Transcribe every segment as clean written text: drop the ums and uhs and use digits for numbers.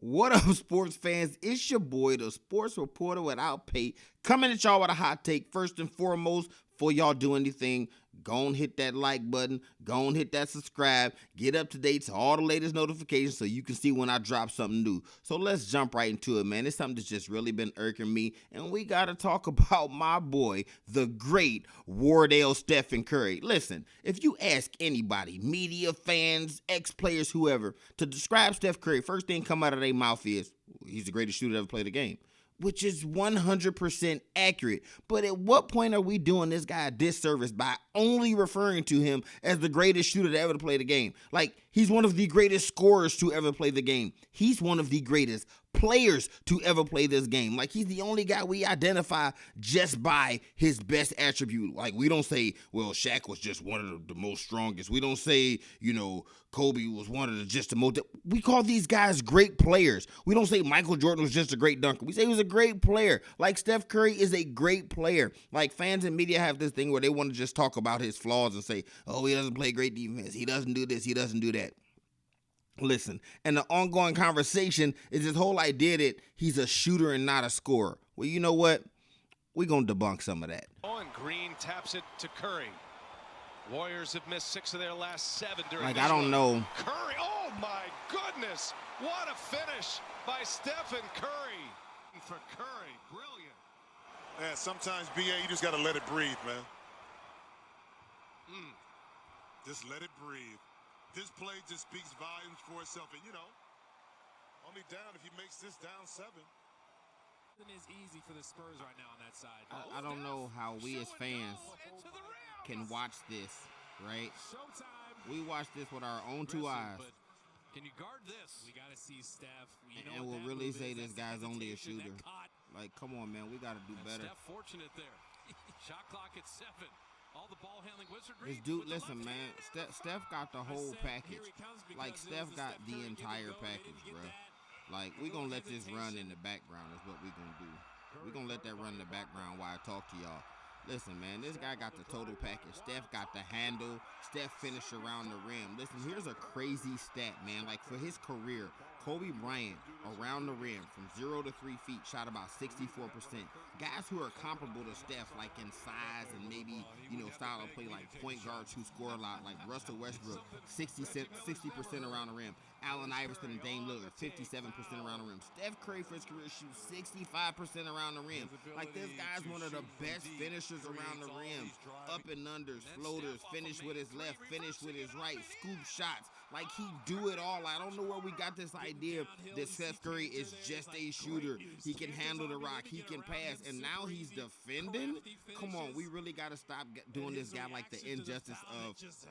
What up, sports fans? It's your boy, the sports reporter without pay, coming at y'all with a hot take. First and foremost, before y'all do anything, go and hit that like button, go and hit that subscribe, get up to date to all the latest notifications so you can see when I drop something new. So let's jump right into it, man. It's something that's just really been irking me, and we got to talk about my boy, the great Wardell Stephen Curry. Listen, if you ask anybody, media, fans, ex-players, whoever, to describe Steph Curry, first thing come out of their mouth is, he's the greatest shooter to ever play the game, which is 100% accurate. But at what point are we doing this guy a disservice by only referring to him as the greatest shooter to ever play the game? Like, he's one of the greatest scorers to ever play the game. He's one of the greatest players to ever play this game. Like, he's the only guy we identify just by his best attribute. Like, we don't say, well, Shaq was just one of the most strongest. We don't say, Kobe was one of the most. We call these guys great players. We don't say Michael Jordan was just a great dunker. We say he was a great player. Like, Steph Curry is a great player. Like, fans and media have this thing where they want to just talk about his flaws and say, oh, he doesn't play great defense. He doesn't do this. He doesn't do that. Listen, and the ongoing conversation is this whole idea that he's a shooter and not a scorer. Well, you know what? We're going to debunk some of that. Oh, and Green taps it to Curry. Warriors have missed 6 of their last 7 during Like, this I don't know. Curry, oh my goodness. What a finish by Stephen Curry. For Curry, brilliant. Yeah, sometimes, BA, you just got to let it breathe, man. Just let it breathe. This play just speaks volumes for itself. And, only down if he makes this down 7. It is easy for the Spurs right now on that side. I don't know how we as fans can watch this, right? We watch this with our own 2 eyes. Can you guard this? We got to see Steph. And we'll really say this guy's only a shooter. Like, come on, man. We got to do better. Steph fortunate there. Shot clock at 7. All the ball handling wizardry. This dude, listen, man. Steph got the whole package. Like, Steph got the entire package, bro. Like, we going to let this run in the background is what we going to do. we going to let that run in the background while I talk to y'all. Listen, man, this guy got the total package. Steph got the handle. Steph finished around the rim. Listen, here's a crazy stat, man. Like, for his career, Kobe Bryant, around the rim, from 0 to 3 feet, shot about 64%. Guys who are comparable to Steph, like in size and maybe, style of play, like point guards who score a lot, like Russell Westbrook, 60% around the rim. Allen Iverson and Dame Lillard, 57% around the rim. Steph Curry for his career shoots 65% around the rim. Like, this guy's one of the best finishers around the rim. Up and unders, floaters, finish with his left, finish with his right, scoop shots. Like, he do it all. I don't know where we got this idea that Steph Curry is just a shooter. He can handle the rock. He can pass. And now he's defending? Come on, we really got to stop doing this guy like the injustice of just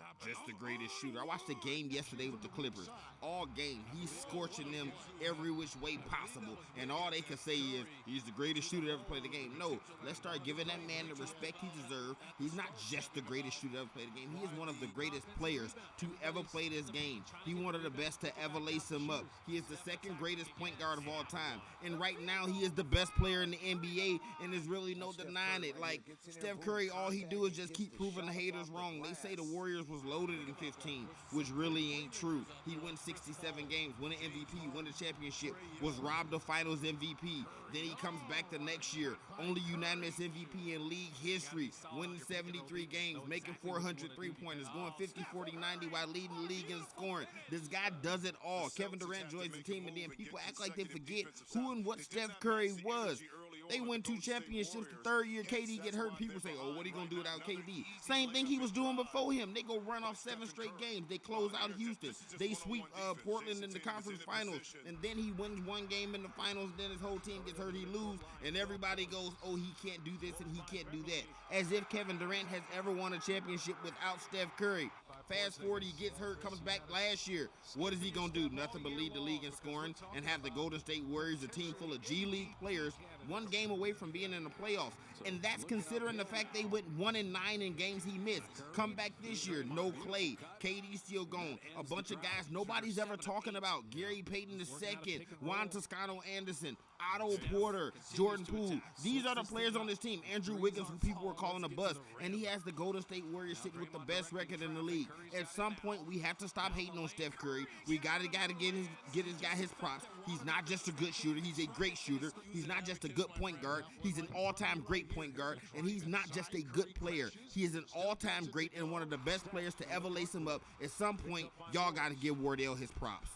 the greatest shooter. I watched the game yesterday with the Clippers. All game, he's scorching them every which way possible. And all they can say is, he's the greatest shooter to ever play the game. No, let's start giving that man the respect he deserves. He's not just the greatest shooter to ever play the game. He is one of the greatest players to ever play this game. He's one of the best to ever lace him up. He is the second greatest point guard of all time. And right now, he is the best player in the NBA, and there's really no denying it. Like, Steph Curry, all he do is just keep proving the haters wrong. They say the Warriors was loaded in 15, which really ain't true. He won 67 games, won an MVP, won a championship, was robbed of finals MVP. Then he comes back the next year, only unanimous MVP in league history, winning 73 games, making 400 three-pointers, going 50, 40, 90 while leading the league in scoring. This guy does it all. Kevin Durant joins the team, and then people act like they forget who and what Steph Curry was. They win 2 championships the third year. KD get hurt. People say, oh, what are you going to do without KD? Same thing he was doing before him. They go run off 7 straight games. They close out Houston. They sweep Portland in the conference finals. And then he wins 1 game in the finals. Then his whole team gets hurt. He loses. And everybody goes, oh, he can't do this and he can't do that. As if Kevin Durant has ever won a championship without Steph Curry. Fast forward, he gets hurt, comes back last year. What is he going to do? Nothing but lead the league in scoring and have the Golden State Warriors, a team full of G League players, one game away from being in the playoffs. And that's considering the fact they went 1-9 in games he missed. Come back this year, no Clay. KD still gone. A bunch of guys nobody's ever talking about. Gary Payton II, Juan Toscano Anderson, Otto Porter, Jordan Poole. These are the players on this team. Andrew Wiggins, who people were calling a bust, and he has the Golden State Warriors sitting with the best record in the league. At some point, we have to stop hating on Steph Curry. We gotta get his guy his props. He's not just a good shooter. He's a great shooter. He's not just a good point guard. He's an all-time great point guard, and he's not just a good player. He is an all-time great and one of the best players to ever lace him up. At some point, y'all gotta give Wardell his props.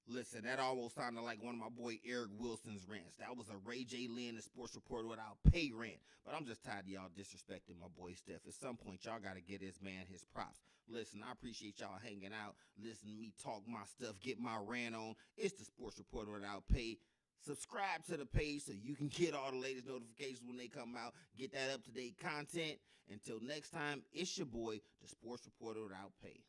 Listen, that almost sounded like one of my boy Eric Wilson's rants. That was a Ray J. Lynn, the sports reporter without pay rant. But I'm just tired of y'all disrespecting my boy Steph. At some point, y'all got to get this man his props. Listen, I appreciate y'all hanging out, listening to me talk my stuff, get my rant on. It's the sports reporter without pay. Subscribe to the page so you can get all the latest notifications when they come out. Get that up-to-date content. Until next time, it's your boy, the sports reporter without pay.